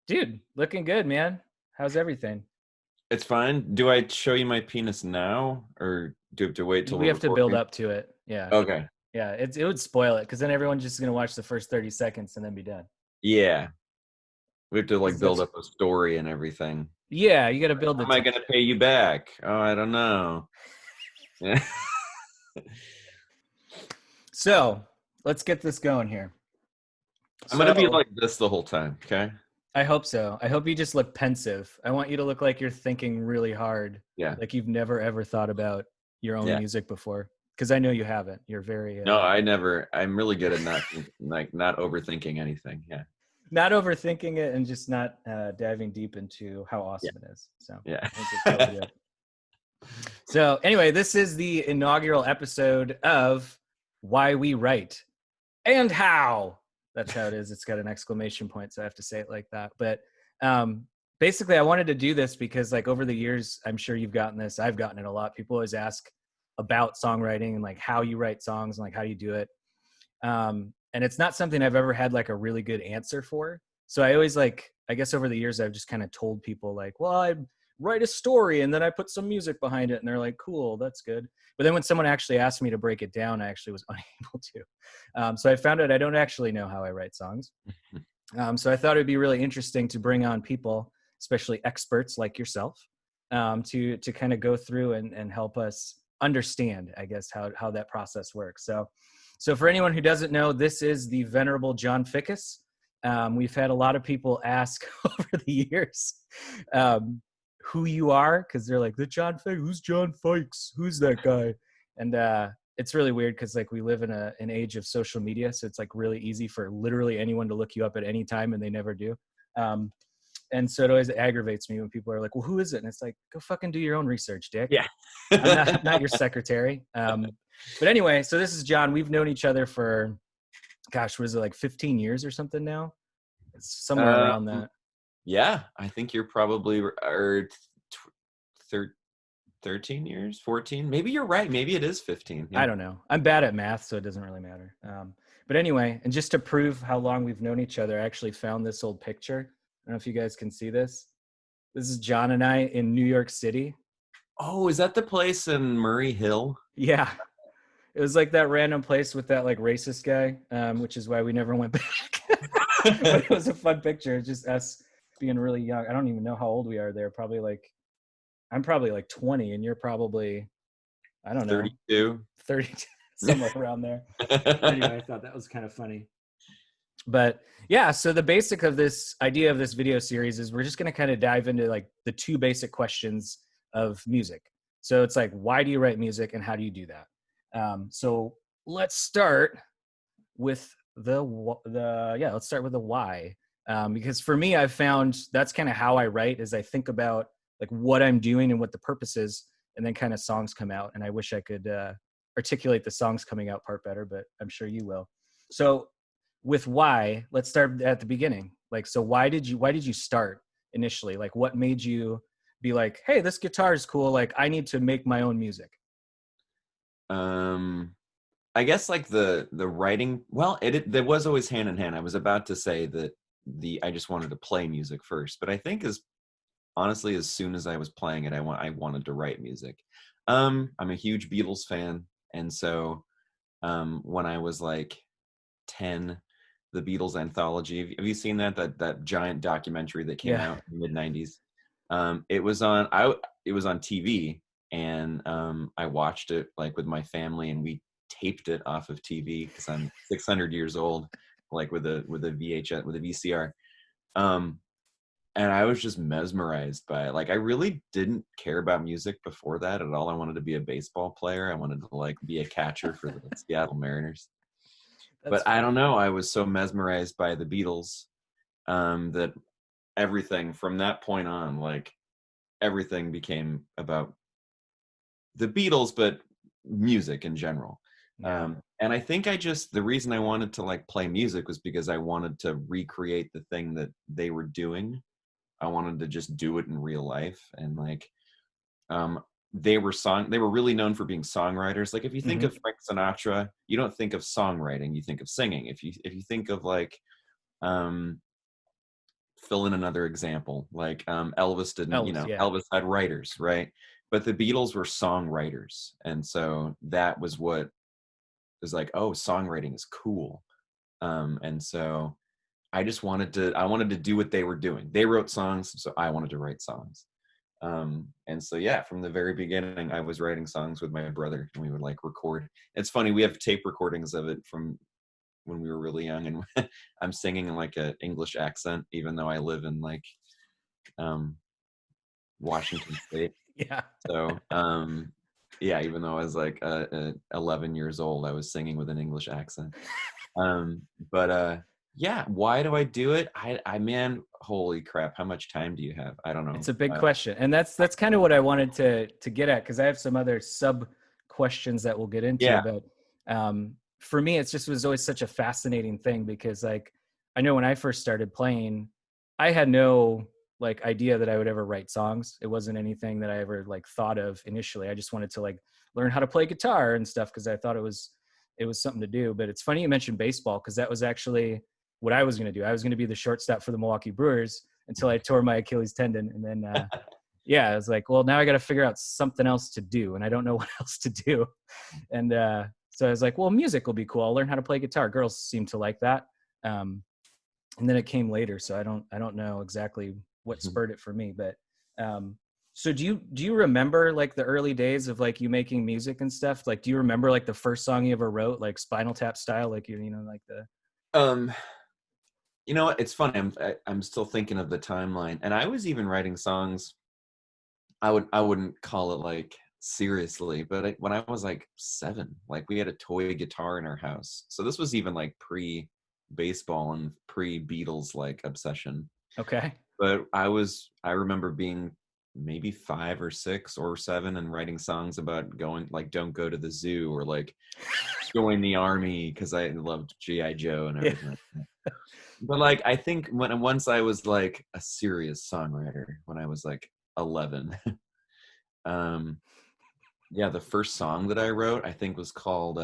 Dude, looking good, man. How's everything? It's fine. Do I show you my penis now, or do I have to wait till We we're have to build recording? up to it. Yeah. Okay. Yeah. It would spoil it because then everyone's just going to watch the first 30 seconds and then be done. Yeah. We have to like 'Cause build that's, up a story and everything. yeah, you got to build the How am I tension. gonna pay you back? Oh, I don't know. Yeah. So let's get this going here. I'm gonna be So like this the whole time, okay? I hope so. I hope you just look pensive. I want you to look like you're thinking really hard, Yeah. like you've never ever thought about your own Yeah. music before. Because I know you haven't. You're very, No, I'm really good at not overthinking anything. Yeah. not overthinking it and just not diving deep into how Yeah. awesome it is. So Yeah. I think you're totally good. So anyway, this is the inaugural episode of Why We Write and How. That's how it is. It's got an exclamation point, so I have to say it like that. But basically, I wanted to do this because, like, over the years, I'm sure you've gotten this. I've gotten it a lot. People always ask about songwriting and like how you write songs and like how you do it. And it's not something I've ever had like a really good answer for. So I always like, I guess over the years, I've just kind of told people like, well, I write a story and then I put some music behind it. And they're like, cool, that's good. But then when someone actually asked me to break it down, I actually was unable to. So I found out I don't actually know how I write songs. So I thought it'd be really interesting to bring on people, especially experts like yourself, to kind of go through and help us understand, I guess, how that process works. So for anyone who doesn't know, this is the venerable Jon Fickes. We've had a lot of people ask over the years who you are, because they're like, the Jon Fickes, who's Jon Fickes? Who's that guy? And it's really weird because like we live in an age of social media, so it's like really easy for literally anyone to look you up at any time, and they never do. And so it always aggravates me when people are like, well, who is it? And it's like, go fucking do your own research, dick. Yeah. I'm not your secretary. But anyway, so this is Jon. We've known each other for, gosh, was it like 15 years or something now? It's somewhere around Um, that. yeah, I think you're probably or 13 years, 14. Maybe you're right. Maybe it is 15. I Yeah. don't know. I'm bad at math, so it doesn't really matter. But anyway, and just to prove how long we've known each other, I actually found this old picture. I don't know if you guys can see this. This is Jon and I in New York City. Oh, is that the place in Murray Hill? Yeah, it was like that random place with that like racist guy, which is why we never went back. But it was a fun picture. It's just us being really young. I don't even know how old we are there. Probably like, I'm probably like 20 and you're probably, I don't know, 32. 30, somewhere around there. Anyway, I thought that was kind of funny. But yeah, so the basic of this idea of this video series is we're just going to kind of dive into like the two basic questions of music. So it's like, why do you write music and how do you do that? So let's start with let's start with the why. Because for me, I've found that's kind of how I write is I think about like what I'm doing and what the purpose is, and then kind of songs come out. And I wish I could articulate the songs coming out part better, but I'm sure you will. So with why, let's start at the beginning. Like, so why did you start initially? Like, what made you be like, hey, this guitar is cool. Like, I need to make my own music. um, I guess like the writing. Well, there was always hand in hand. I was about to say that I just wanted to play music first, but I think as honestly as soon as I was playing it, I wanted to write music. I'm a huge Beatles fan, and so when I was like 10, the Beatles anthology. Have you seen that giant documentary that came Yeah. out in the mid-90s? It was on TV, and I watched it like with my family, and we taped it off of TV because I'm 600 years old, like with a VHS with a VCR. Um, and I was just mesmerized by it. Like I really didn't care about music before that at all. I wanted to be a baseball player. I wanted to like be a catcher for the Seattle Mariners. That's But I funny. don't know. I was so mesmerized by the Beatles that everything from that point on, like everything became about the Beatles, but music in general. Yeah. And I think the reason I wanted to like play music was because I wanted to recreate the thing that they were doing. I wanted to just do it in real life. And like, um, they were really known for being songwriters. Like if you think Mm-hmm. of Frank Sinatra, you don't think of songwriting, you think of singing. If you think of like, um, fill in another example. Like Elvis didn't, Elvis, yeah. Elvis had writers, right? But the Beatles were songwriters. And so that was what was like, oh, songwriting is cool. And so I wanted to do what they were doing. They wrote songs, so I wanted to write songs. And so yeah, from the very beginning, I was writing songs with my brother, and we would like record. It's funny, we have tape recordings of it from when we were really young, and I'm singing in like an English accent, even though I live in like Washington State. Yeah. So yeah, even though I was like 11 years old, I was singing with an English accent. But yeah, why do I do it? I man, holy crap, how much time do you have? I don't know. It's a big question, and that's kind of what I wanted to get at, because I have some other sub questions that we'll get into. Yeah. But for me, it's just was always such a fascinating thing, because like I know when I first started playing, I had no like idea that I would ever write songs. It wasn't anything that I ever like thought of initially. I just wanted to like learn how to play guitar and stuff, because I thought it was something to do. But it's funny you mentioned baseball, because that was actually what I was going to do. I was going to be the shortstop for the Milwaukee Brewers until I tore my Achilles tendon. And then, yeah, I was like, well, now I got to figure out something else to do. And I don't know what else to do. And so I was like, well, music will be cool. I'll learn how to play guitar. Girls seem to like that. And then it came later. So I don't know exactly what spurred it for me. But so do you remember like the early days of like you making music and stuff? Like, do you remember like the first song you ever wrote, like Spinal Tap style, like like the you know what, it's funny, I'm still thinking of the timeline, and I was even writing songs. I wouldn't call it like seriously, but when I was like 7, like we had a toy guitar in our house, so this was even like pre baseball and pre Beatles like obsession. Okay. But I remember being maybe 5 or 6 or 7 and writing songs about going like don't go to the zoo, or like join the army, because I loved G.I. Joe and everything like that. But like I think once I was like a serious songwriter when I was like 11, yeah, the first song that I wrote I think was called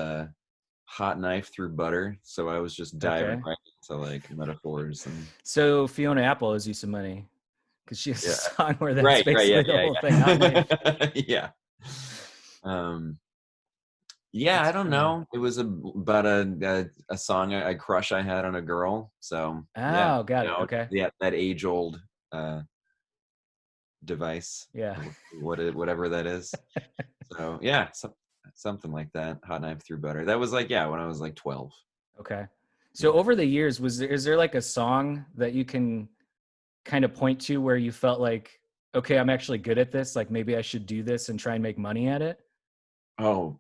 Hot Knife Through Butter. So I was just diving Okay. right into like metaphors. And So Fiona Apple owes you some money, because she has yeah, a song where that's right, basically the whole thing. Hot Knife. yeah. Yeah, That's I don't funny. know. It was about a song, a crush I had on a girl. So yeah, Oh, got it. Okay. yeah, that age old device, Yeah. whatever that is. So yeah, something like that. Hot Knife Through Butter. That was like, yeah, when I was like 12. Okay. So Yeah. over the years, is there like a song that you can kind of point to where you felt like, okay, I'm actually good at this. Like maybe I should do this and try and make money at it. Oh,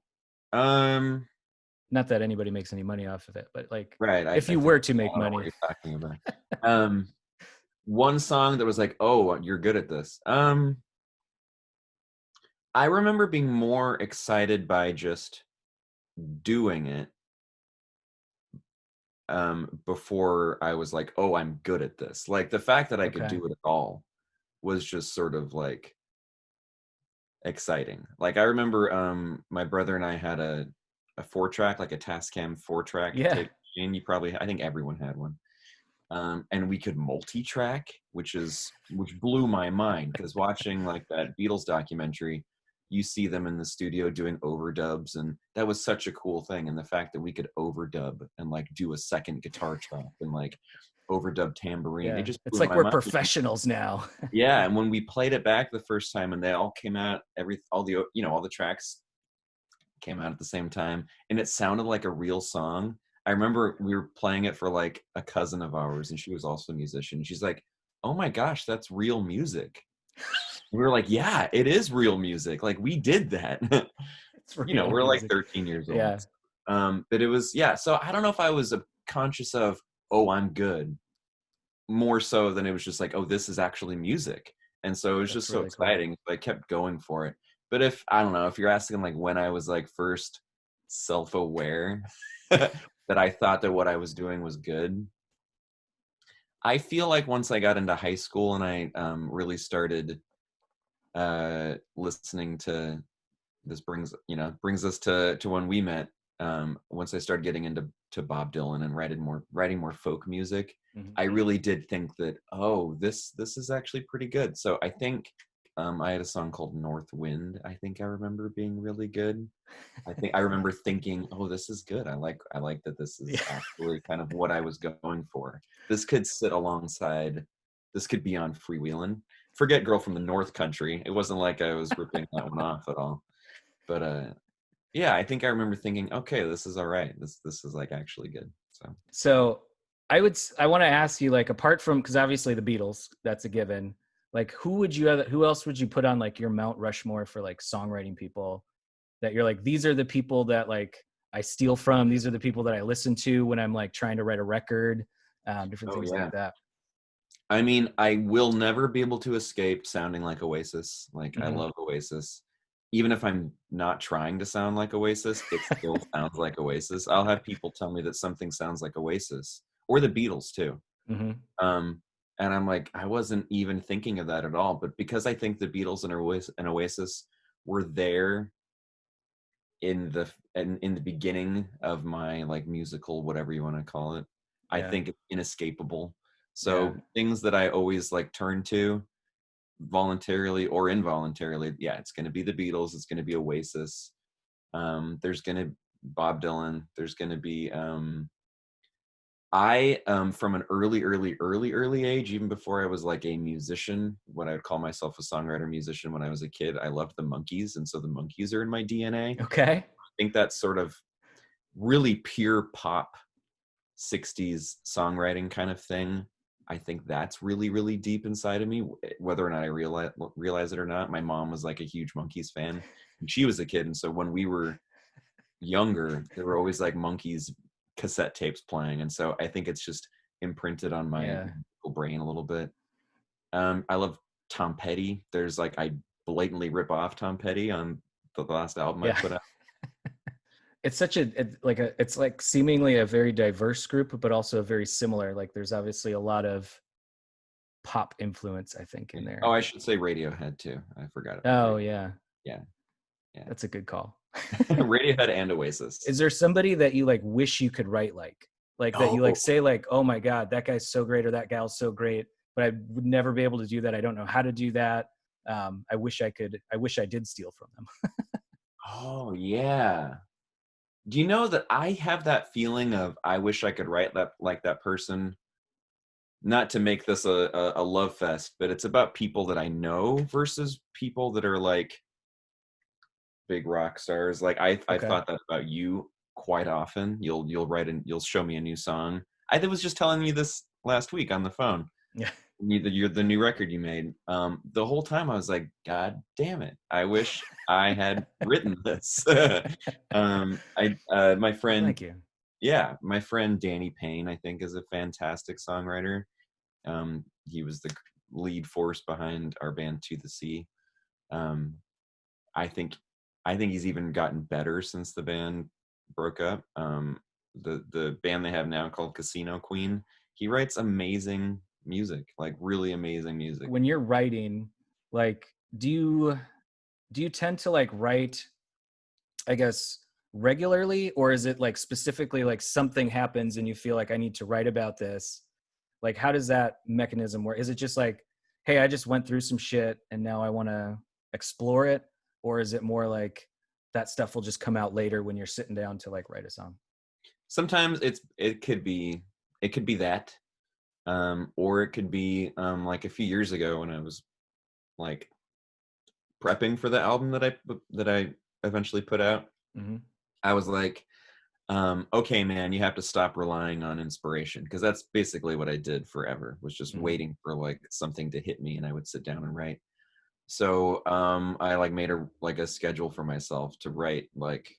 Not that anybody makes any money off of it, but like right. I if you think were to I make don't know what money. you're talking about. One song that was like, oh, you're good at this. I remember being more excited by just doing it before I was like, oh, I'm good at this. Like the fact that I could Okay. do it at all was just sort of like exciting. Like I remember my brother and I had a 4-track, like a Tascam 4-track Yeah. tape machine. I think everyone had one. And we could multi-track, which blew my mind, because watching like that Beatles documentary, you see them in the studio doing overdubs, and that was such a cool thing. And the fact that we could overdub and like do a second guitar track and like overdub tambourine, it Yeah. just It's blew like my we're mind. professionals now. Yeah, and when we played it back the first time and they all came out, all the tracks came out at the same time, and it sounded like a real song. I remember we were playing it for like a cousin of ours, and she was also a musician. She's like, "Oh my gosh, that's real music." We were like, "Yeah, it is real music. Like we did that." It's real We're like music. 13 years old. Yeah. But it was, yeah. So I don't know if I was conscious of, oh, I'm good, more so than it was just like, oh, this is actually music. And so it was That's just so really cool. exciting. I kept going for it. But if I don't know, if you're asking like when I was like first self-aware that I thought that what I was doing was good, I feel like once I got into high school and I really started listening to, this brings us to when we met. Once I started getting into Bob Dylan and writing more folk music, I Mhm. really did think that, oh, this is actually pretty good. So I think I had a song called North Wind. I think I remember being really good. I think I remember thinking, oh, this is good. I like that this is Yeah. actually kind of what I was going for. This could sit alongside, this could be on Freewheelin'. Forget Girl from the North Country. It wasn't like I was ripping that one off at all. But yeah, I think I remember thinking, okay, this is all right. This is like actually good. So So I want to ask you, like, apart from, because obviously the Beatles, that's a given. Like, who else would you put on like your Mount Rushmore for like songwriting people that you're like, these are the people that like I steal from. These are the people that I listen to when I'm like trying to write a record, different oh things like yeah. that. I mean, I will never be able to escape sounding like Oasis. Like, I Hmm. love Oasis. Even if I'm not trying to sound like Oasis, it still sounds like Oasis. I'll have people tell me that something sounds like Oasis or the Beatles too. Hmm. Um, and I'm like, I wasn't even thinking of that at all. But because I think the Beatles and Oasis were there in the beginning of my like musical, whatever you want to call it, I Yeah. think it's inescapable. Yeah. So things that I always like turn to voluntarily or involuntarily, yeah, it's going to be the Beatles, it's going to be Oasis, there's going to Bob Dylan, there's going to be I from an early age, even before I was like a musician, when I would call myself a songwriter musician when I was a kid, I loved the Monkees, and so the Monkees are in my DNA. I Okay. think that's sort of really pure pop 60s songwriting kind of thing. I think that's really deep inside of me, whether or not I realize it or not. My mom was like a huge Monkees fan, and she was a kid, and so when we were younger, there were always like Monkees cassette tapes playing, and so I think it's just imprinted on my Yeah. brain a little bit. I love Tom Petty. There's like I blatantly rip off Tom Petty on the last album I Yeah. put out. It's such it's like seemingly a very diverse group, but also very similar. Like there's obviously a lot of pop influence, I think, in Oh, there. I should say Radiohead too. I forgot about Oh Radio. yeah, Yeah, yeah. that's a good call. Radiohead and Oasis. Is there somebody that you like wish you could write like that you like Oh, say like, oh my god, that guy's so great or that gal's so great, but I would never be able to do that. I don't know how to do that. I wish I could. I wish I did steal from them. oh yeah. Do you know that I have that feeling of I wish I could write that like that person? Not to make this a love fest, but it's about people that I know versus people that are like big rock stars. Like I've Okay. thought that about you quite often. You'll write and you'll show me a new song. I was just telling you this last week on the phone. Yeah. You're the new record you made. The whole time I was like, God damn it! I wish I had written this. I my Well, friend, thank you. yeah, my friend Danny Payne, I think, is a fantastic songwriter. He was the lead force behind our band To the Sea. Um, I think I think he's even gotten better since the band broke up. The band they have now called Casino Queen. He writes amazing music, like really amazing music. When you're writing, like, do you tend to like write, I guess, regularly, or is it like specifically like something happens and you feel like I need to write about this? Like, how does that mechanism work? Is it just like, hey, I just went through some shit and now I want to explore it? Or is it more like that stuff will just come out later when you're sitting down to like write a song? Sometimes it could be that, or it could be like a few years ago when I was like prepping for the album that I eventually put out. Hmm. I was like, okay, man, you have to stop relying on inspiration, because that's basically what I did forever, was just Hmm. waiting for like something to hit me and I would sit down and write. So I like made a schedule for myself to write, like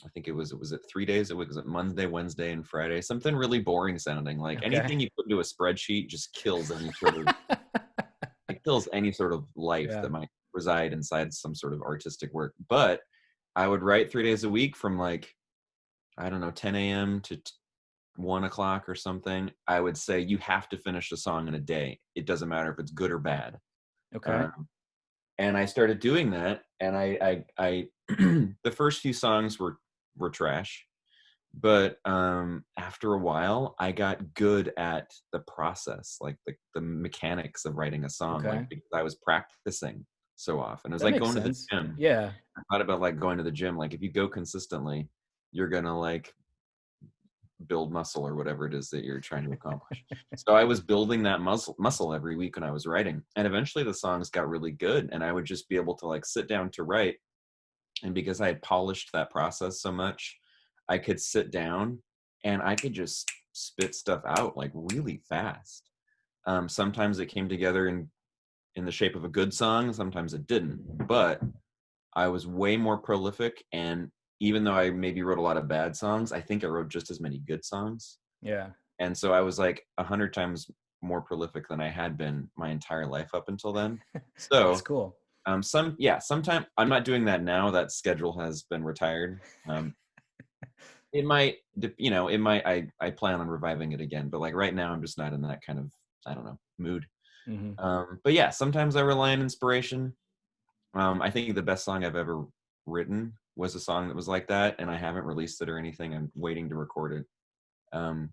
I think it was at 3 days. It was at Monday, Wednesday, and Friday. Something really boring sounding. Like Okay. anything you put into a spreadsheet just kills any sort of it kills any sort of life Yeah. that might reside inside some sort of artistic work. But I would write 3 days a week from like, I don't know, 10 a.m. to 1 o'clock or something. I would say you have to finish a song in a day. It doesn't matter if it's good or bad. Okay. Um, and I started doing that, and I the first few songs were trash. But after a while, I got good at the process, like the mechanics of writing a song, like Okay. because I was practicing so often. It was That like makes going to the sense. gym. Yeah. I thought about like going to the gym. Like if you go consistently, you're gonna like build muscle or whatever it is that you're trying to accomplish. So I was building that muscle every week when I was writing. And eventually the songs got really good and I would just be able to like sit down to write. And because I had polished that process so much, I could sit down and I could just spit stuff out like really fast. Sometimes it came together in the shape of a good song, sometimes it didn't. But I was way more prolific, and even though I maybe wrote a lot of bad songs, I think I wrote just as many good songs. Yeah. And so I was like 100 times more prolific than I had been my entire life up until then. That's So cool. sometime I'm not doing that now. That schedule has been retired. It might, it might. I plan on reviving it again, but like right now, I'm just not in that kind of, I don't know, mood. Hmm. But yeah, sometimes I rely on inspiration. I think the best song I've ever written was a song that was like that, and I haven't released it or anything. I'm waiting to record it. Um,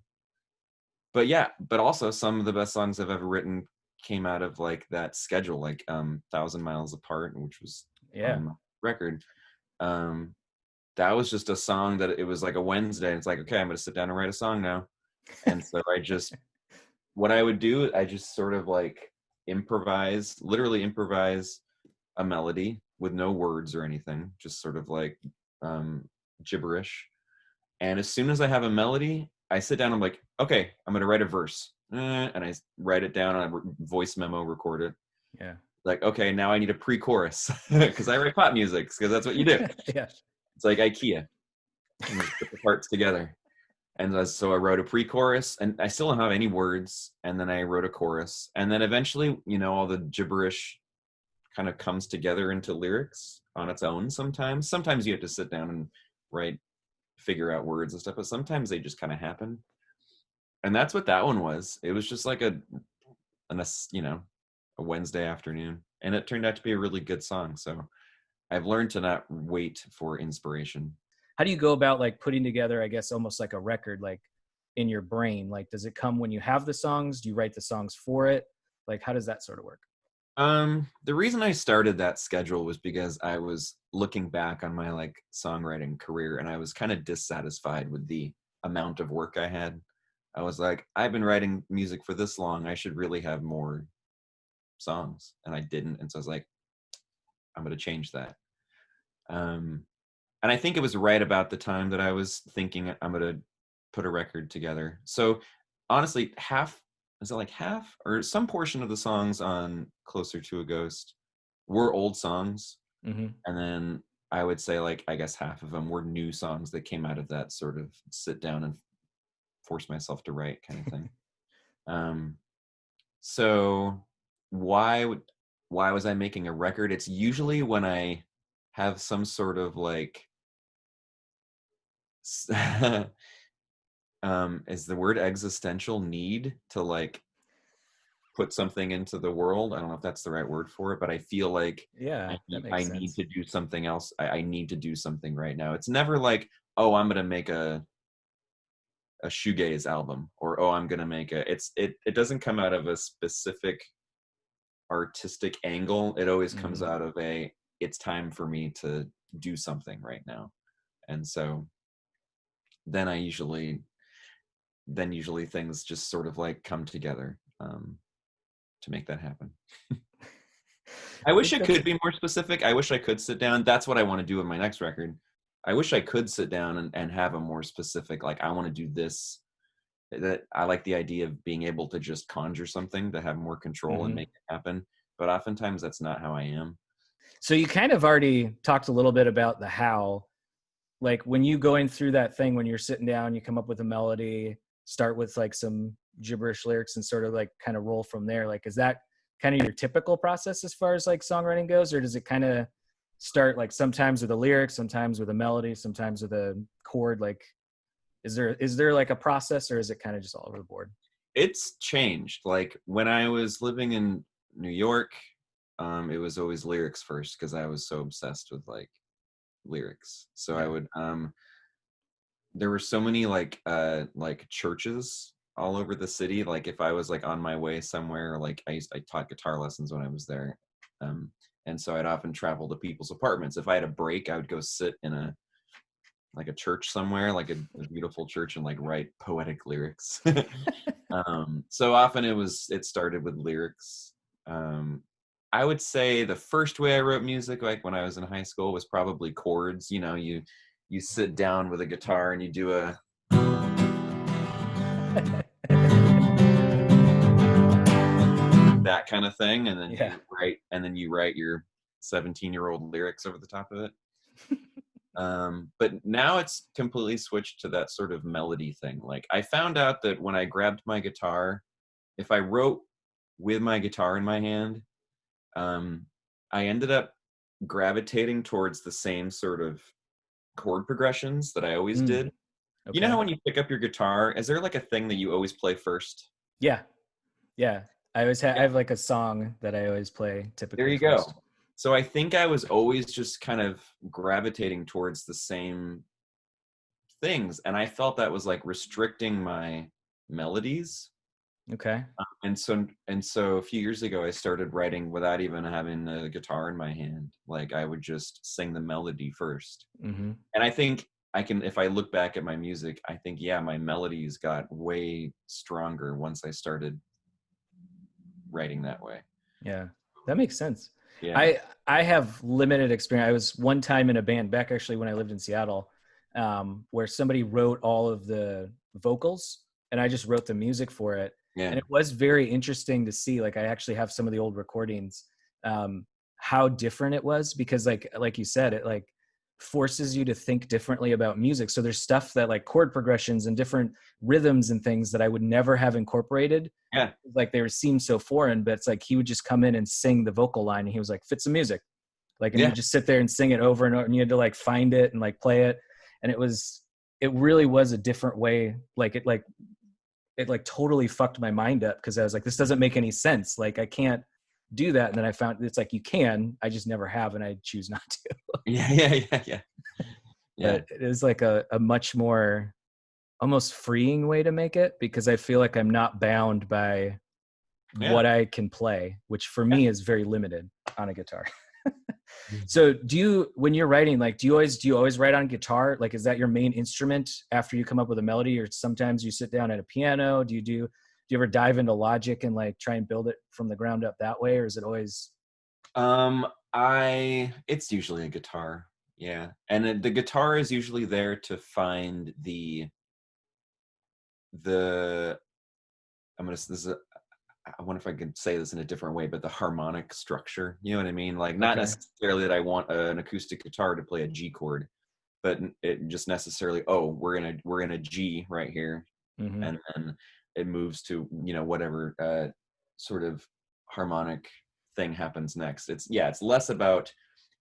but yeah, but also some of the best songs I've ever written came out of like that schedule, like Thousand Miles Apart, which was Yeah. on my record. Um, that was just a song that it was like a Wednesday. And it's like, okay, I'm going to sit down and write a song now. And so what I would do, I just sort of like literally improvise a melody with no words or anything, just sort of like um, gibberish. And as soon as I have a melody, I sit down. I'm like, okay, I'm gonna write a verse, and I write it down. And I voice memo record it. Yeah. Like, okay, now I need a pre-chorus because I write pop music because that's what you do. Yeah. It's like IKEA. You just put the parts together. And so I wrote a pre-chorus, and I still don't have any words. And then I wrote a chorus, and then eventually, all the gibberish kind of comes together into lyrics on its own. Sometimes you have to sit down and figure out words and stuff, but sometimes they just kind of happen. And that's what that one was. It was just like a Wednesday afternoon, and it turned out to be a really good song. So I've learned to not wait for inspiration. How do you go about like putting together, I guess, almost like a record, like in your brain? Like, does it come when you have the songs? Do you write the songs for it? Like, how does that sort of work? The reason I started that schedule was because I was looking back on my like songwriting career, and I was kind of dissatisfied with the amount of work I had. I was like, I've been writing music for this long. I should really have more songs, and I didn't. And so I was like, I'm going to change that. Um, and I think it was right about the time that I was thinking I'm going to put a record together. So honestly, is it like half or some portion of the songs on Closer to a Ghost were old songs. Hmm. And then I would say like, I guess half of them were new songs that came out of that sort of sit down and force myself to write kind of thing. Um, so why was I making a record? It's usually when I have some sort of like is the word existential need to like put something into the world. I don't know if that's the right word for it, but I feel like Yeah, that I makes need sense. to do something else. I need to do something right now. It's never like, oh, I'm gonna make a shoegaze album, or oh, I'm gonna make it doesn't come out of a specific artistic angle. It always comes Hmm. out of it's time for me to do something right now. And so then usually things just sort of like come together to make that happen. I wish it That's could be more specific. I wish I could sit down. That's what I want to do with my next record. I wish I could sit down and have a more specific, like, I want to do this. That I like the idea of being able to just conjure something to have more control and hmm. make it happen. But oftentimes that's not how I am. So you kind of already talked a little bit about the how, like when you going through that thing, when you're sitting down, you come up with a melody, start with like some gibberish lyrics and sort of like kind of roll from there. Like, is that kind of your typical process as far as like songwriting goes? Or does it kind of start like sometimes with a lyric, sometimes with a melody, sometimes with a chord? Like, is there like a process, or is it kind of just all over the board? It's changed. Like when I was living in New York, it was always lyrics first because I was so obsessed with like lyrics. So I Yeah. would there were so many like churches all over the city. Like if I was like on my way somewhere, like I taught guitar lessons when I was there. And so I'd often travel to people's apartments. If I had a break, I would go sit in a church somewhere, like a beautiful church, and like write poetic lyrics. So often it started with lyrics. I would say the first way I wrote music, like when I was in high school, was probably chords. You know, you sit down with a guitar and you do a that kind of thing, and then you write your 17-year-old lyrics over the top of it. But now it's completely switched to that sort of melody thing. Like I found out that when I grabbed my guitar, if I wrote with my guitar in my hand, I ended up gravitating towards the same sort of chord progressions that I always did. Okay. You know how when you pick up your guitar, is there like a thing that you always play first? Yeah. I always I have like a song that I always play typically. There you first. go. So I think I was always just kind of gravitating towards the same things, and I felt that was like restricting my melodies. Okay. And so a few years ago, I started writing without even having a guitar in my hand. Like I would just sing the melody first. Mm-hmm. And I think if I look back at my music, I think, yeah, my melodies got way stronger once I started writing that way. Yeah, that makes sense. Yeah. I have limited experience. I was one time in a band back actually when I lived in Seattle, where somebody wrote all of the vocals and I just wrote the music for it. Yeah. And it was very interesting to see, like I actually have some of the old recordings, how different it was, because like you said, it like forces you to think differently about music. So there's stuff that like chord progressions and different rhythms and things that I would never have incorporated. Yeah. Like they seemed so foreign, but it's like he would just come in and sing the vocal line and he was like, fit some music. Like, and you just sit there and sing it over and over and you had to like find it and like play it. And it really was a different way. Like it totally fucked my mind up because I was like, this doesn't make any sense. Like I can't do that. And then I found it's like, you can, I just never have. And I choose not to. Yeah. But it is like a much more almost freeing way to make it, because I feel like I'm not bound by what I can play, which for me is very limited on a guitar. So when you're writing, like, do you always write on guitar? Like, is that your main instrument after you come up with a melody, or sometimes you sit down at a piano? Do you ever dive into Logic and like try and build it from the ground up that way? Or is it always? It's usually a guitar. Yeah. And the guitar is usually there to find I wonder if I could say this in a different way, but the harmonic structure, you know what I mean? Like not necessarily that I want an acoustic guitar to play a G chord, but it just necessarily, we're in a G right here. Mm-hmm. And then it moves to, whatever sort of harmonic thing happens next. It's less about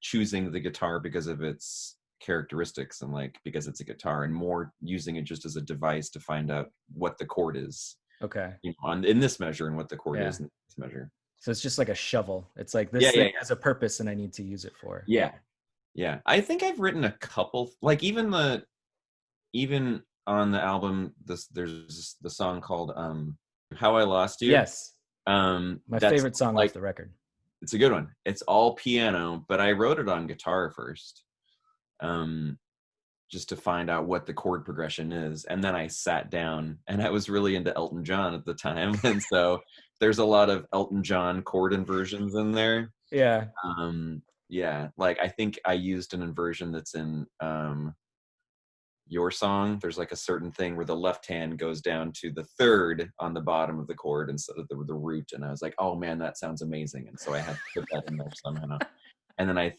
choosing the guitar because of its characteristics and like because it's a guitar, and more using it just as a device to find out what the chord is. Okay. In this measure and what the chord is in this measure. So it's just like a shovel. It's like this thing has a purpose and I need to use it for. Yeah. Yeah. I think I've written a couple, like even on the album, there's the song called How I Lost You. Yes. My favorite song off the record. It's a good one. It's all piano, but I wrote it on guitar first. Just to find out what the chord progression is. And then I sat down, and I was really into Elton John at the time. And so there's a lot of Elton John chord inversions in there. Yeah. Like I think I used an inversion that's in Your Song. There's like a certain thing where the left hand goes down to the third on the bottom of the chord instead of the root. And I was like, oh man, that sounds amazing. And so I had to put that in there somehow. And then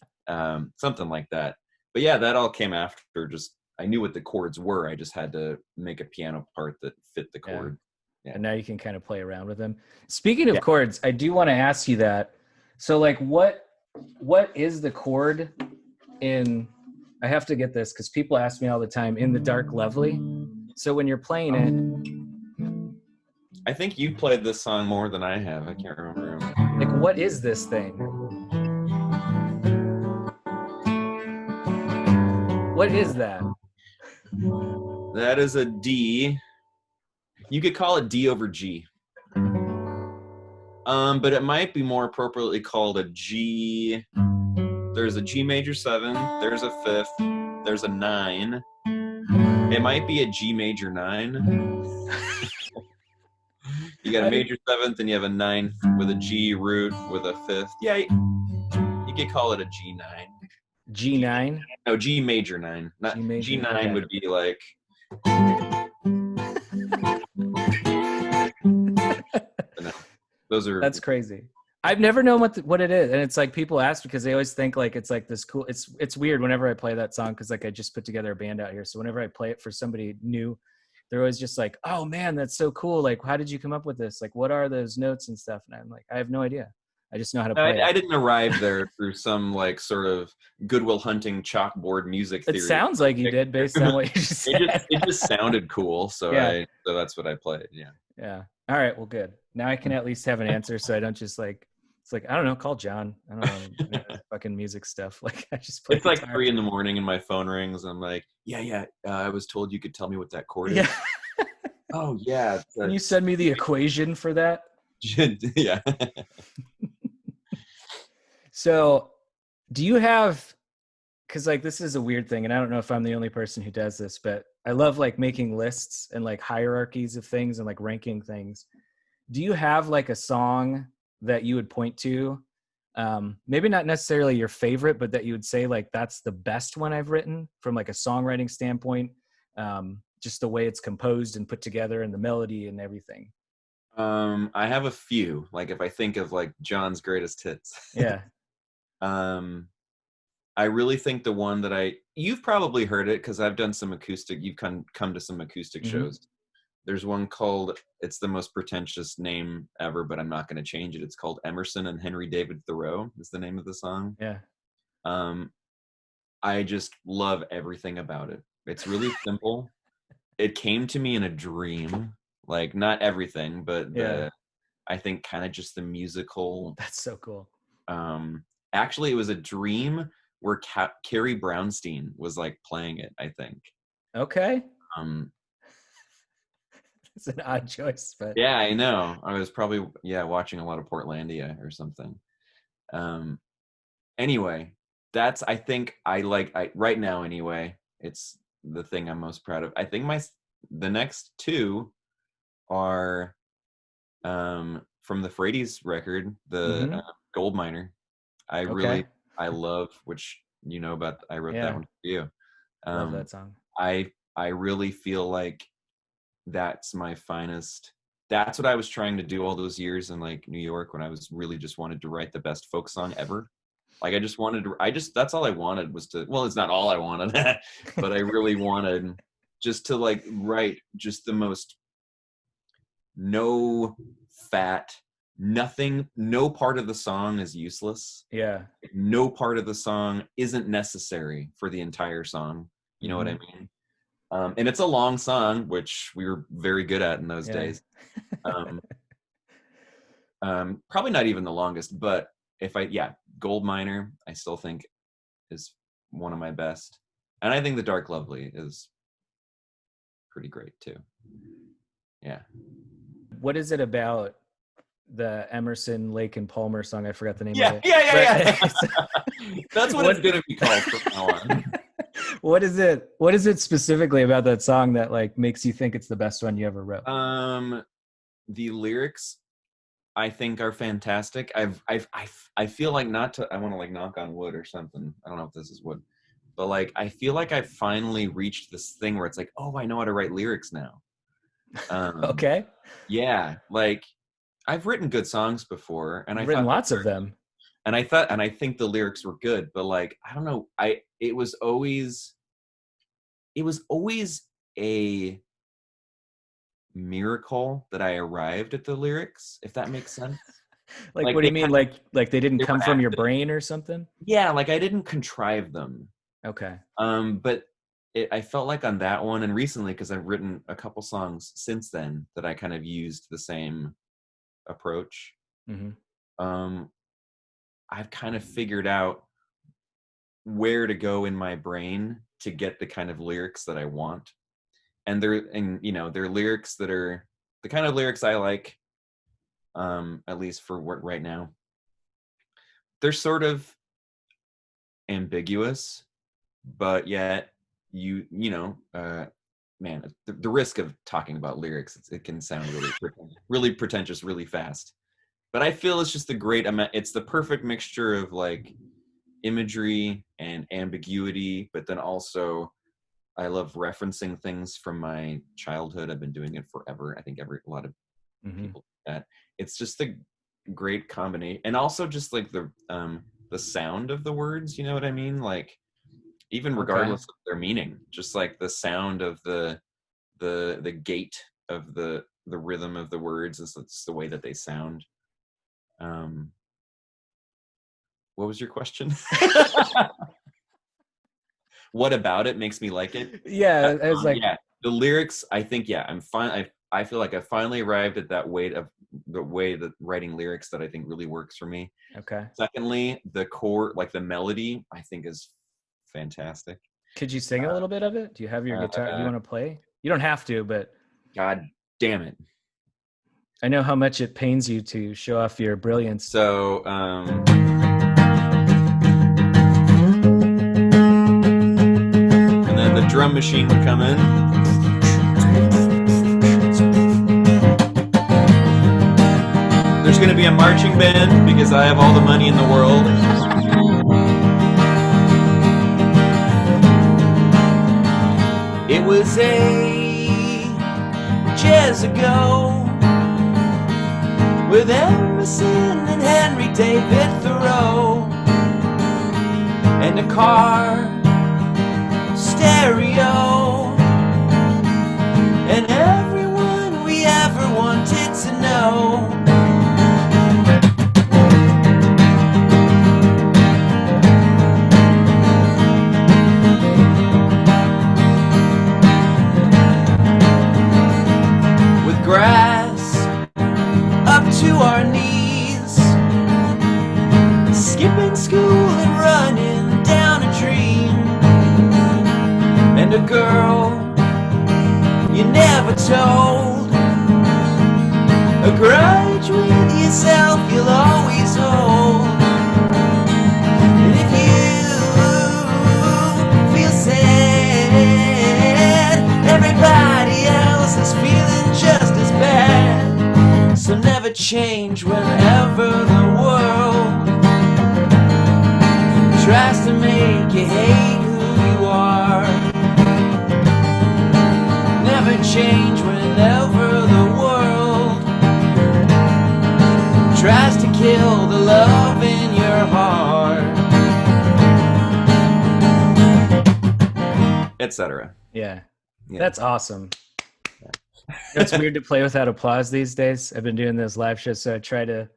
something like that. But yeah, that all came after. Just I knew what the chords were. I just had to make a piano part that fit the chord. Yeah. And now you can kind of play around with them. Speaking of chords, I do want to ask you that. So like what is the chord in, I have to get this because people ask me all the time, In the Dark Lovely. So when you're playing it. I think you played this song more than I have. I can't remember. Like what is this thing? What is that? That is a D. You could call it D over G. But it might be more appropriately called a G. There's a G major 7, there's a 5th, there's a 9. It might be a G major 9. You got a major 7th and you have a 9th with a G root with a 5th. Yeah, you could call it a G9. G9? No, G major 9. Not G major, G9 okay. would be like no, those are That's crazy. I've never known what it is, and it's like people ask because they always think like it's like this cool. It's weird whenever I play that song because like I just put together a band out here, so whenever I play it for somebody new, they're always just like, "Oh man, that's so cool! Like, how did you come up with this? Like, what are those notes and stuff?" And I'm like, I have no idea. I just know how to play I it. didn't arrive there through some like sort of Goodwill Hunting chalkboard music theory. It sounds like you did based on what you just said. It just sounded cool, so Yeah. so that's what I played. Yeah. Yeah. All right. Well, good. Now I can at least have an answer, so I don't just like. It's like I don't know. Call John. I don't know fucking music stuff. Like I just play. It's like guitar. 3 a.m. and my phone rings. And I'm like, yeah. I was told you could tell me what that chord is. Yeah. Oh yeah. Can you send me the equation for that? Yeah. So, do you have? Because like this is a weird thing, and I don't know if I'm the only person who does this, but I love like making lists and like hierarchies of things and like ranking things. Do you have like a song that you would point to? Maybe not necessarily your favorite, but that you would say like that's the best one I've written from like a songwriting standpoint. Just the way it's composed and put together and the melody and everything. I have a few. Like if I think of like John's greatest hits. Yeah. I really think the one that you've probably heard it because I've done some acoustic. You've come to some acoustic shows. There's one called, it's the most pretentious name ever, but I'm not going to change it. It's called Emerson and Henry David Thoreau is the name of the song. Yeah. I just love everything about it. It's really simple. It came to me in a dream, like not everything, but I think kind of just the musical. That's so cool. Actually, it was a dream where Carrie Brownstein was like playing it, I think. Okay. It's an odd choice, but yeah, I know. I was probably watching a lot of Portlandia or something. Anyway, that's I think I right now anyway. It's the thing I'm most proud of. I think the next two are from the Frades record, the Gold Miner. I love, which you know about. I wrote that one for you. Love that song. I really feel like that's my finest. That's what I was trying to do all those years in like New York when I was really just wanted to write the best folk song ever. Like I just wanted to. That's all I wanted was to. Well, it's not all I wanted, but I really wanted just to like write just the most no fat. Nothing, no part of the song is useless. Yeah. No part of the song isn't necessary for the entire song. You know what I mean? And it's a long song, which we were very good at in those days. Probably not even the longest, but Gold Miner, I still think is one of my best. And I think The Dark Lovely is pretty great too. Yeah. What is it about the Emerson, Lake and Palmer song? I forgot the name of it. Yeah. That's what it's gonna be called from now on. What is it specifically about that song that like makes you think it's the best one you ever wrote? The lyrics I think are fantastic. I feel like I want to like knock on wood or something. I don't know if this is wood, but like I feel like I've finally reached this thing where it's like, oh, I know how to write lyrics now. Okay. Yeah, like I've written good songs before, and I've written lots of them. And I think the lyrics were good, but like I don't know, it was always a miracle that I arrived at the lyrics, if that makes sense. Like what do you mean? Like they didn't come from your brain or something? Yeah, like I didn't contrive them. Okay. But I felt like on that one, and recently, because I've written a couple songs since then that I kind of used the same approach. I've kind of figured out where to go in my brain to get the kind of lyrics that I want. they're lyrics that are the kind of lyrics I like, at least for right now. They're sort of ambiguous, but yet man, the risk of talking about lyrics, it can sound really pretentious really fast. But I feel it's just a great amount. It's the perfect mixture of like imagery and ambiguity, but then also I love referencing things from my childhood. I've been doing it forever. I think a lot of people do that. It's just a great combination, and also just like the sound of the words. You know what I mean? Like even regardless of their meaning, just like the sound of the gate of the rhythm of the words is the way that they sound. What was your question? What about it makes me like it? Yeah, I was like, yeah, the lyrics. I think I'm fine. I feel like I finally arrived at that weight of the way that writing lyrics that I think really works for me. okay. Secondly, the chord, like the melody, I think is fantastic. Could you sing a little bit of it? Do you have your guitar? Do you want to play? You don't have to, but God damn it. I know how much it pains you to show off your brilliance. So, and then the drum machine would come in. There's going to be a marching band because I have all the money in the world. It was ages ago, with Emerson and Henry David Thoreau, and a car stereo, and everyone we ever wanted to know. With grass up to our knees, skipping school and running down a dream, and a girl you never told, a grudge with yourself you'll always hold. And if you feel sad, everybody else is feeling just as bad. So never change whenever the world tries to make you hate who you are. Never change whenever the world tries to kill the love in your heart, etc. Yeah, that's awesome. It's weird to play without applause these days. I've been doing those live shows, so I try to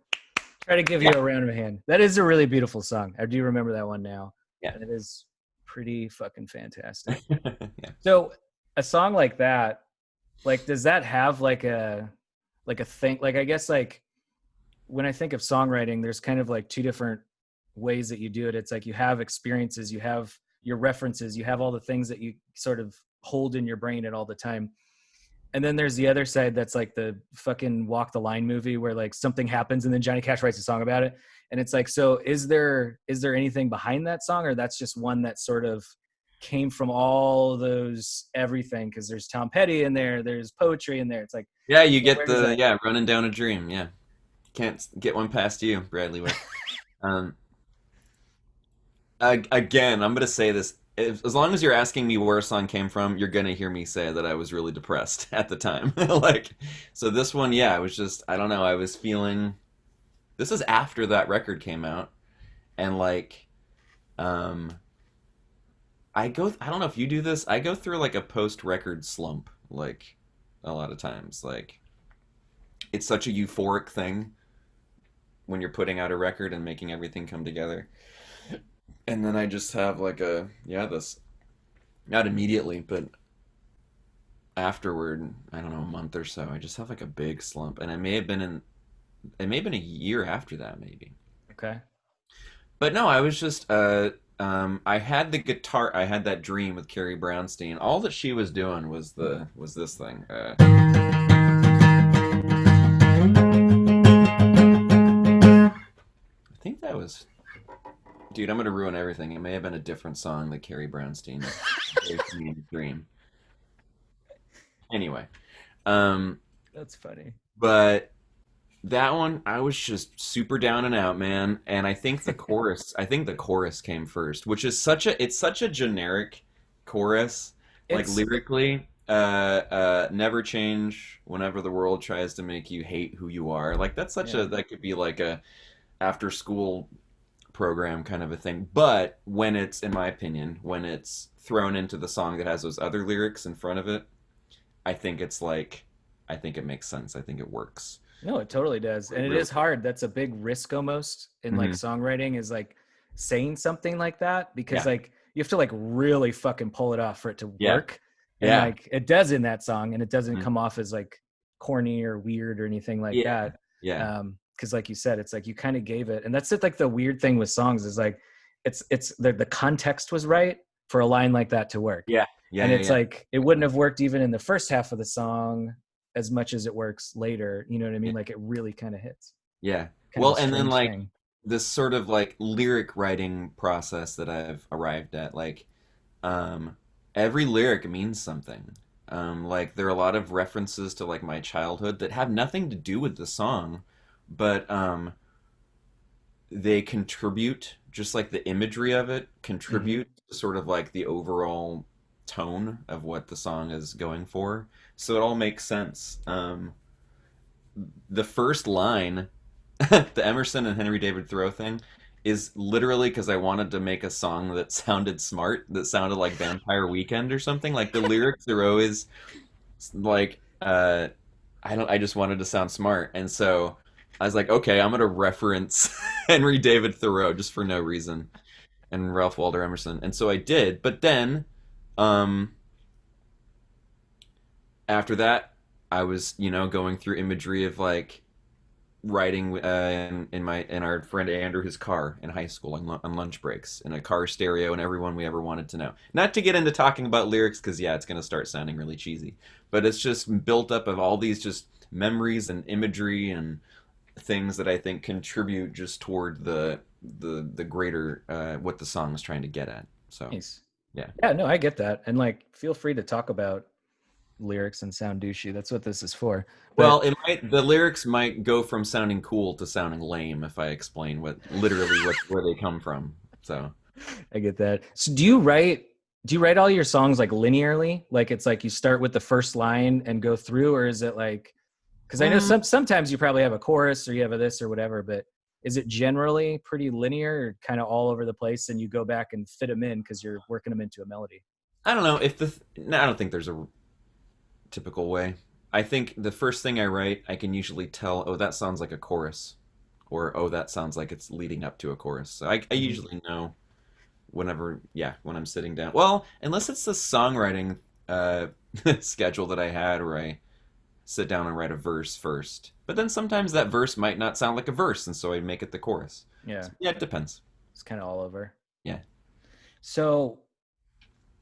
give you a round of hand. That is a really beautiful song. I do remember that one now. Yeah, and it is pretty fucking fantastic. Yeah. So a song like that, like, does that have like a thing? Like, I guess like when I think of songwriting, there's kind of like two different ways that you do it. It's like you have experiences, you have your references, you have all the things that you sort of hold in your brain at all the time. And then there's the other side that's like the fucking Walk the Line movie where like something happens and then Johnny Cash writes a song about it. And it's like, so is there anything behind that song, or that's just one that sort of came from all those everything? Because there's Tom Petty in there, there's poetry in there. It's like, yeah, you get running down a dream. Yeah, can't get one past you, Bradley. Again, I'm gonna say this. As long as you're asking me where a song came from, you're gonna hear me say that I was really depressed at the time. Like, so this one, yeah, it was just, I don't know, I was feeling, this is after that record came out, and like, I don't know if you do this, I go through like a post-record slump, like, a lot of times. Like, it's such a euphoric thing when you're putting out a record and making everything come together. And then I just have like this, not immediately, but afterward, I don't know, a month or so, I just have like a big slump. And it may have been a year after that, maybe. okay. But no, I was just, I had the guitar. I had that dream with Carrie Brownstein. All that she was doing was this thing. I think that was. Dude, I'm gonna ruin everything. It may have been a different song that Carrie Brownstein gave me in a dream. Anyway, um, That's funny. but that one I was just super down and out, man. And I think the chorus came first, which is it's such a generic chorus, like It's lyrically. Never change whenever the world tries to make you hate who you are. Like that's such yeah. a that could be like a after school program kind of a thing. But when it's, in my opinion, when it's thrown into the song that has those other lyrics in front of it, I think it's like, I think it makes sense. I think it works. No, it totally does. And it Really. is hard. That's a big risk almost in like Hmm. songwriting is like saying something like that because Yeah. like you have to like really fucking pull it off for it to Yeah. work. And Yeah. like it does in that song and it doesn't Mhm. come off as like corny or weird or anything like Yeah. that. Yeah. Because like you said, it's like you kind of gave it. And that's it, like the weird thing with songs is like it's the context was right for a line like that to work. Yeah. Yeah. And Yeah. it's Yeah. like it wouldn't have worked even in the first half of the song as much as it works later. You know what I Yeah. mean? Like it really kind of hits. Yeah. Kind of Well, a and then strange like thing. this sort of like lyric writing process that I've arrived at, like um every lyric means something. Like there are a lot of references to like my childhood that have nothing to do with the song, but they contribute, just like the imagery of it Hmm. contribute to sort of like the overall tone of what the song is going for. So it all makes sense. The first line, the Emerson and Henry David Thoreau thing, is literally because I wanted to make a song that sounded smart, that sounded like Vampire Weekend or something. Like the lyrics are always like I just wanted to sound smart. And so I was like, okay, I'm gonna reference Henry David Thoreau just for no reason and Ralph Waldo Emerson. And so I did, but then um after that I was, going through imagery of like riding in our friend Andrew's car in high school on lunch breaks in a car stereo and everyone we ever wanted to know. Not to get into talking about lyrics because yeah, it's going to start sounding really cheesy, but it's just built up of all these just memories and imagery and things that I think contribute just toward the greater what the song is trying to get at. So Nice. yeah. Yeah, no, I get that. And like feel free to talk about lyrics and sound douchey. That's what this is for. Well, But the lyrics might go from sounding cool to sounding lame if I explain where they come from. So I get that. So do you write all your songs like linearly? Like it's like you start with the first line and go through, or is it like because I know mm, sometimes you probably have a chorus or you have a this or whatever, but is it generally pretty linear or kind of all over the place and you go back and fit them in because you're working them into a melody? I don't know if no, I don't think there's a typical way. I think the first thing I write, I can usually tell, oh, that sounds like a chorus, or oh, that sounds like it's leading up to a chorus. So I Hmm. usually know whenever, yeah, when I'm sitting down. Well, unless it's the songwriting uh, schedule that I had where I sit down and write a verse first. But then sometimes that verse might not sound like a verse, and so I make it the chorus. Yeah, So, yeah, it depends. it's kind of all over. Yeah. So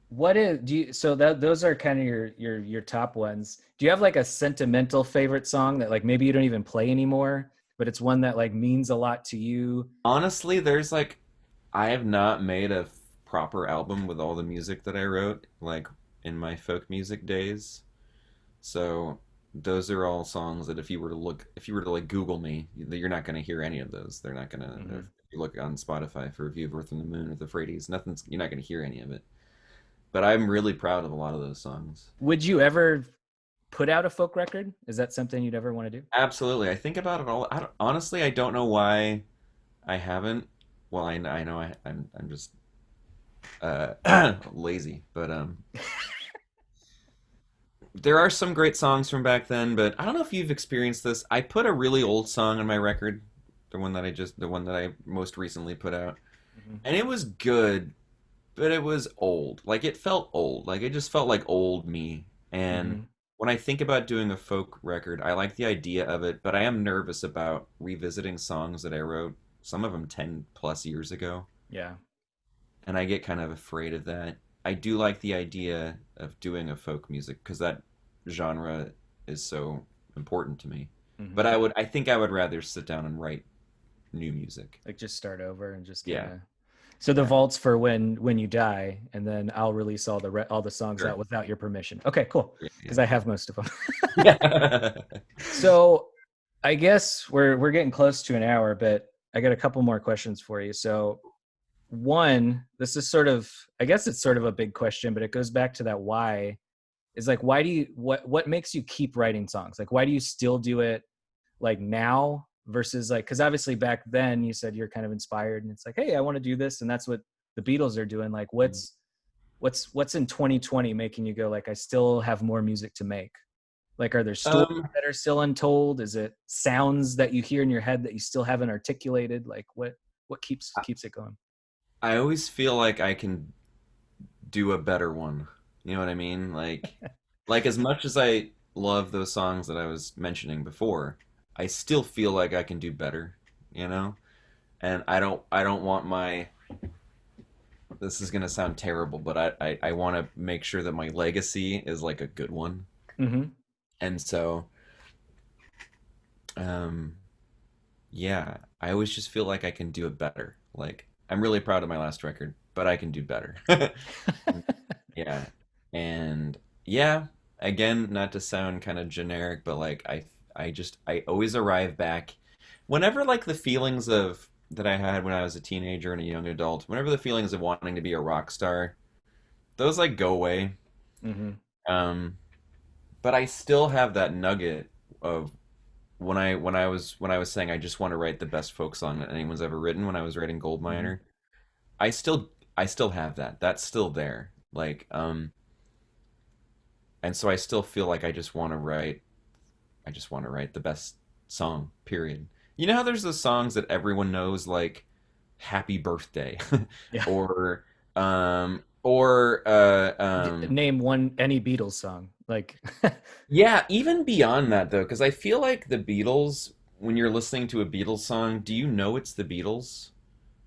what is do you so that those are kind of your top ones. Do you have like a sentimental favorite song that like maybe you don't even play anymore, but it's one that like means a lot to you? Honestly, there's like, I have not made a proper album with all the music that I wrote, like in my folk music days. So those are all songs that if you were to like Google me, you're not going to hear any of those. They're not going to, if Hmm. you look on Spotify for a View of Earth and the Moon or the Fradies, you're not going to hear any of it. But I'm really proud of a lot of those songs. Would you ever put out a folk record? Is that something you'd ever want to do? Absolutely. I think about it all. Honestly, I don't know why I haven't. Well, I know I'm just lazy, but there are some great songs from back then. But I don't know if you've experienced this. I put a really old song on my record, the one that I most recently put out, Hmm. and it was good, but it was old. Like it felt old. Like it just felt like old me. And Hmm. when I think about doing a folk record, I like the idea of it, but I am nervous about revisiting songs that I wrote, some of them 10 plus years ago. Yeah. and I get kind of afraid of that. I do like the idea of doing a folk music because that genre is so important to me. Hmm. But I think I would rather sit down and write new music. Like just start over and just kind Yeah, of. So the yeah, vault's for when you die, and then I'll release all the songs sure. out without your permission. Okay, cool. Yeah, Because I have most of them. yeah. So I guess we're getting close to an hour, but I got a couple more questions for you. So one, this is sort of, I guess it's sort of a big question, but it goes back to that why. Is like, why do you, what makes you keep writing songs? Like, why do you still do it like now versus like, because obviously back then you said you're kind of inspired and it's like, hey, I want to do this, and that's what the Beatles are doing. Like, what's in 2020 making you go like, I still have more music to make? Like, are there stories um, that are still untold? Is it sounds that you hear in your head that you still haven't articulated? Like, what keeps it going? I always feel like I can do a better one. You know what I mean? Like as much as I love those songs that I was mentioning before, I still feel like I can do better, you know? And I don't want my this is gonna sound terrible, but I want to make sure that my legacy is like a good one. Mm-hmm. And so um yeah, I always just feel like I can do it better. Like I'm really proud of my last record, but I can do better. Yeah. And yeah, again, not to sound kind of generic, but like I always arrive back whenever like the feelings of that I had when I was a teenager and a young adult, whenever the feelings of wanting to be a rock star, those like go away. Mm-hmm. Um, but I still have that nugget of when I was saying I just want to write the best folk song that anyone's ever written when I was writing Gold Mm-hmm. Miner. I still have that. That's still there. And so I still feel like I just want to write the best song, period. You know how there's those songs that everyone knows like Happy Birthday Yeah. or Name one any Beatles song. Like, yeah, even beyond that though, because I feel like the Beatles, when you're listening to a Beatles song, do you know it's the Beatles?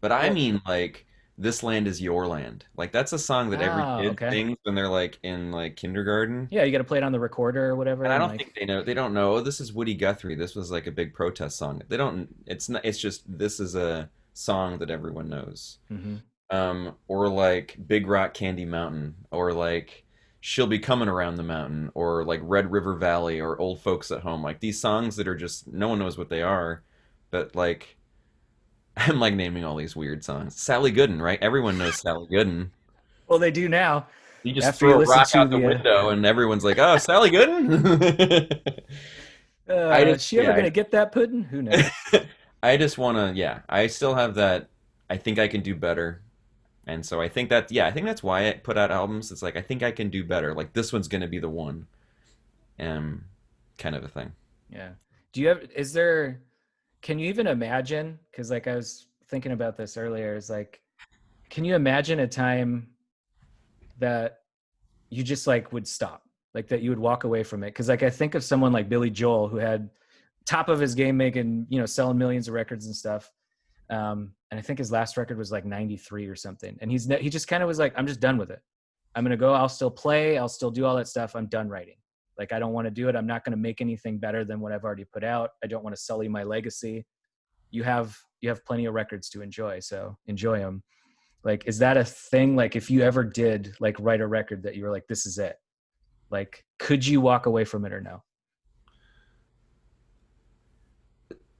But I well, mean like This Land Is Your Land. Like that's a song that every kid okay. sings when they're like in like kindergarten. Yeah, you got to play it on the recorder or And whatever, I and don't like, think they know. They don't know. Oh, this is Woody Guthrie. This was like a big protest song. They don't. It's not. It's just this is a song that everyone knows. mm-hmm. Or like Big Rock Candy Mountain, or like She'll Be Coming Around the Mountain, or like Red River Valley, or Old Folks at Home. Like these songs that are just no one knows what they are, but like I'm like naming all these weird songs. Sally Gooden, right? Everyone knows Sally Gooden. Well, they do now. You just After you throw a listen rock to out the the, window, and everyone's like, "Oh, Sally Gooden." I just is she ever yeah, gonna get that pudding? Who knows? I just want to, yeah, I still have that. I think I can do better. And so I think that, yeah, I think that's why I put out albums. It's like, I think I can do better. Like, this one's going to be the one. Um, kind of a thing. Yeah. Do you have? Is there? Can you even imagine? Because like I was thinking about this earlier. Is like, can you imagine a time that you just like would stop, like that you would walk away from it? Because like I think of someone like Billy Joel who had top of his game, making selling millions of records and stuff. And I think his last record was like 93 or something. And he just kind of was like, I'm just done with it. I'm going to go. I'll still play. I'll still do all that stuff. I'm done writing. Like, I don't want to do it. I'm not going to make anything better than what I've already put out. I don't want to sully my legacy. You have plenty of records to enjoy. So enjoy them. Like, is that a thing? Like, if you ever did like write a record that you were like, this is it, like, could you walk away from it or no?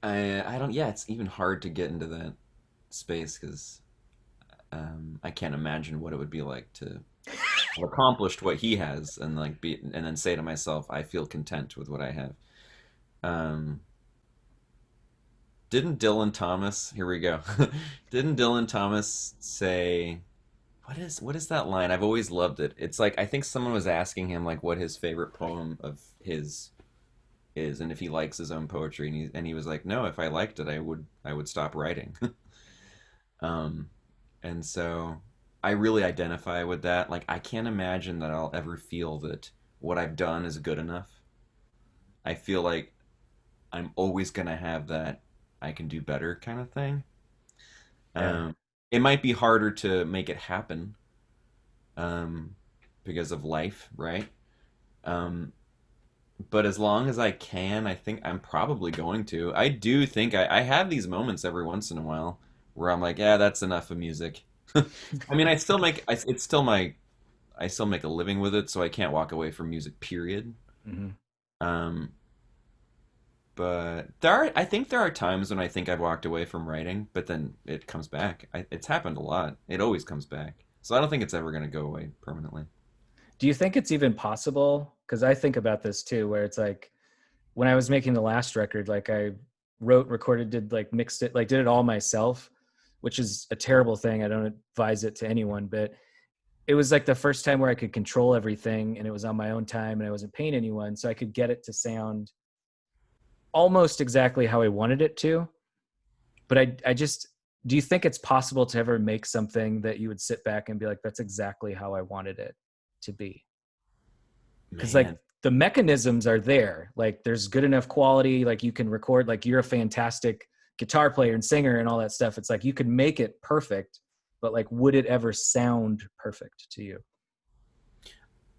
I don't, yeah, it's even hard to get into that space because I can't imagine what it would be like to have accomplished what he has and like be, and then say to myself, I feel content with what I have. Um, didn't Dylan Thomas, here we go. Didn't Dylan Thomas say, what is that line? I've always loved it. It's like I think someone was asking him like what his favorite poem of his is and if he likes his own poetry and he was like, "No, if I liked it, I would stop writing." um and so I really identify with that. Like I can't imagine that I'll ever feel that what I've done is good enough. I feel like I'm always going to have that I can do better kind of thing. Yeah. Um it might be harder to make it happen, um, because of life, right? Um, but as long as I can, I think I'm probably going to. I do think I have these moments every once in a while where I'm like, yeah, that's enough of music. I mean, it's still I still make a living with it, so I can't walk away from music, period. Hmm. Um, but I think there are times when I think I've walked away from writing, but then it comes back. It's happened a lot. It always comes back. So I don't think it's ever going to go away permanently. Do you think it's even possible? Because I think about this too, where it's like when I was making the last record, like I wrote, recorded, did like mixed it, like did it all myself, which is a terrible thing. I don't advise it to anyone, but it was like the first time where I could control everything and it was on my own time and I wasn't paying anyone. So I could get it to sound almost exactly how I wanted it to. But I just, do you think it's possible to ever make something that you would sit back and be like, that's exactly how I wanted it to be? Because like Man, the mechanisms are there, like there's good enough quality, like you can record, like you're a fantastic guitar player and singer and all that stuff. It's like you could make it perfect, but like would it ever sound perfect to you?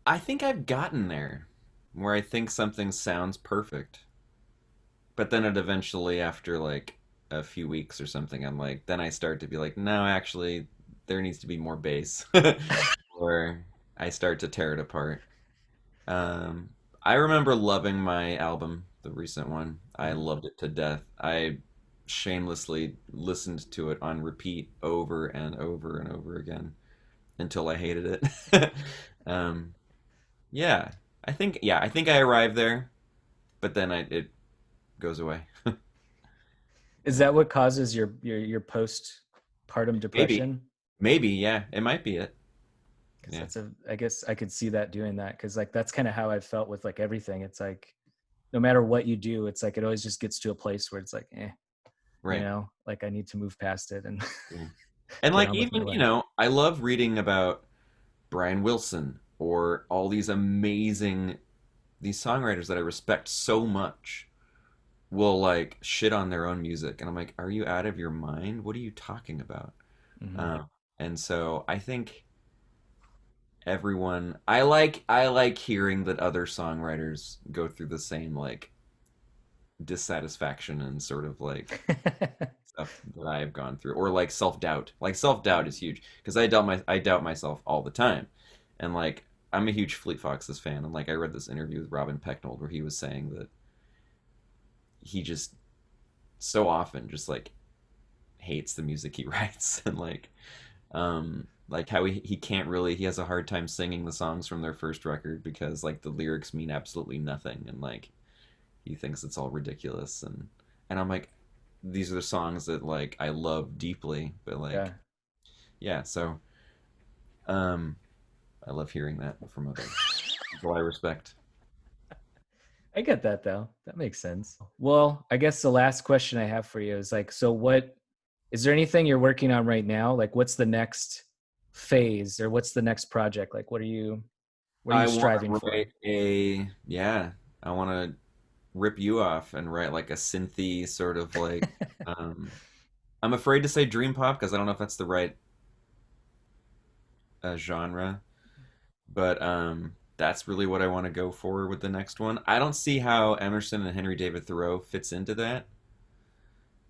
I think I've gotten there where I think something sounds perfect, but then it eventually, after like a few weeks or something, I'm like, then I start to be like, no, actually, there needs to be more bass, or I start to tear it apart. Um, I remember loving my album, the recent one. I Mhm. loved it to death. I shamelessly listened to it on repeat over and over and over again until I hated it. um, yeah, I think I arrived there, but then it goes away. Is Yeah, that what causes your postpartum maybe, depression? maybe, yeah, it might be it. Because Yeah, that's a, I guess I could see that doing that, because like that's kind of how I've felt with like everything. It's like no matter what you do, it's like it always just gets to a place where it's like, right. like I need to move past it and Yeah. And get like on with my even, life. I love reading about Brian Wilson or all these songwriters that I respect so much will like shit on their own music, and I'm like, are you out of your mind? What are you talking about? Hmm. Um, and so I think I like hearing that other songwriters go through the same like dissatisfaction and sort of like stuff that I have gone through, or like self doubt. Like self doubt is huge because I doubt myself all the time, and like I'm a huge Fleet Foxes fan, and like I read this interview with Robin Pecknold where he was saying that he just so often just like hates the music he writes, and like how he can't really, he has a hard time singing the songs from their first record because like the lyrics mean absolutely nothing, and like he thinks it's all ridiculous, and I'm like, these are the songs that like I love deeply, but Yeah, like yeah, so um I love hearing that from other people I respect. I get that though. That makes sense. Well, I guess the last question I have for you is like, so what is there anything you're working on right now? Like what's the next phase or what's the next project? Like what are you I want striving to for? write a yeah, I want to rip you off and write like a synthy sort of like um I'm afraid to say dream pop because I don't know if that's the right genre, but that's really what I want to go for with the next one. I don't see how Emerson and Henry David Thoreau fits into that.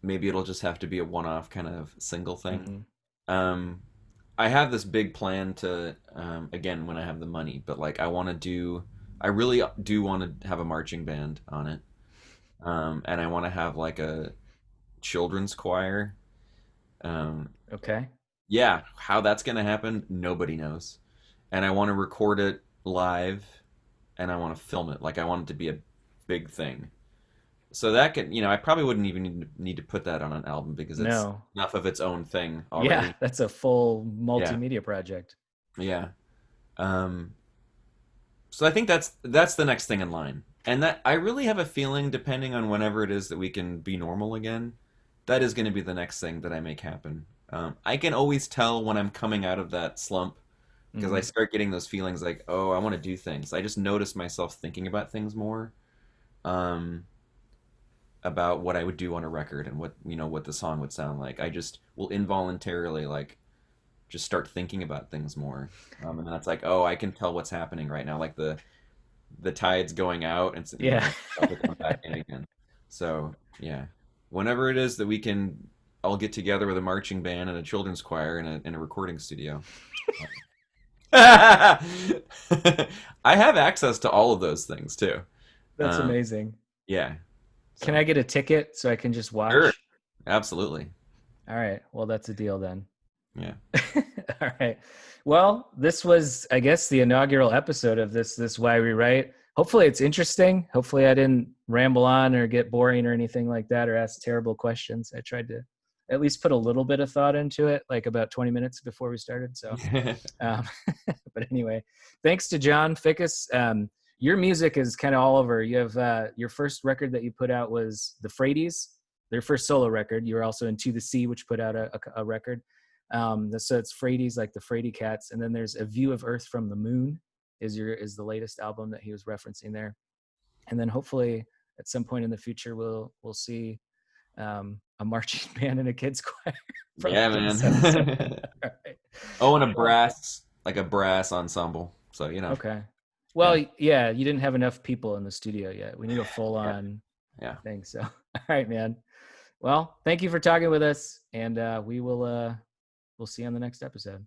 Maybe it'll just have to be a one-off kind of single thing. Hmm. Um, I have this big plan to again when I have the money, but like I really do want to have a marching band on it, and I want to have like a children's choir. Um, Okay. yeah, how that's gonna happen, nobody knows, and I want to record it live, and I want to film it. Like I want it to be a big thing. So that could, I probably wouldn't even need to put that on an album because it's No. enough of its own thing Yeah, already. that's a full Yeah, multimedia project. yeah. Um, so I think that's the next thing in line. And that I really have a feeling, depending on whenever it is that we can be normal again, that is going to be the next thing that I make happen. I can always tell when I'm coming out of that slump because I Hmm. start getting those feelings like, oh, I want to do things. I just notice myself thinking about things more. Um, about what I would do on a record and what the song would sound like. I just will involuntarily like just start thinking about things more. And then it's like, oh, I can tell what's happening right now. Like the tide's going out and then Yeah. it's about to come back in again. So yeah, whenever it is that we can all get together with a marching band and a children's choir in a recording studio. I have access to all of those things too. That's Um, amazing. yeah. Can So I get a ticket so I can just sure, watch? absolutely. All right. Well, that's a deal then. Yeah. All right. Well, this was, I guess, the inaugural episode of this Why We Write. Hopefully it's interesting. Hopefully I didn't ramble on or get boring or anything like that or ask terrible questions. I tried to at least put a little bit of thought into it, like about 20 minutes before we started. So, um, but anyway, thanks to Jon Fickes. Your music is kind of all over. You have your first record that you put out was the Fradies, their first solo record. You were also in To the Sea, which put out a record. So it's Fradies, like the Frady Cats, and then there's A View of Earth from the Moon is the latest album that he was referencing there, and then hopefully at some point in the future we'll see a marching band and a kids choir from Yeah, this episode. man. All right. Oh, and a brass ensemble. So, Okay. yeah, Well, yeah, you didn't have enough people in the studio yet. We need a full yeah, on yeah. thing. So, all right, man. Well, thank you for talking with us, and we'll see you on the next episode.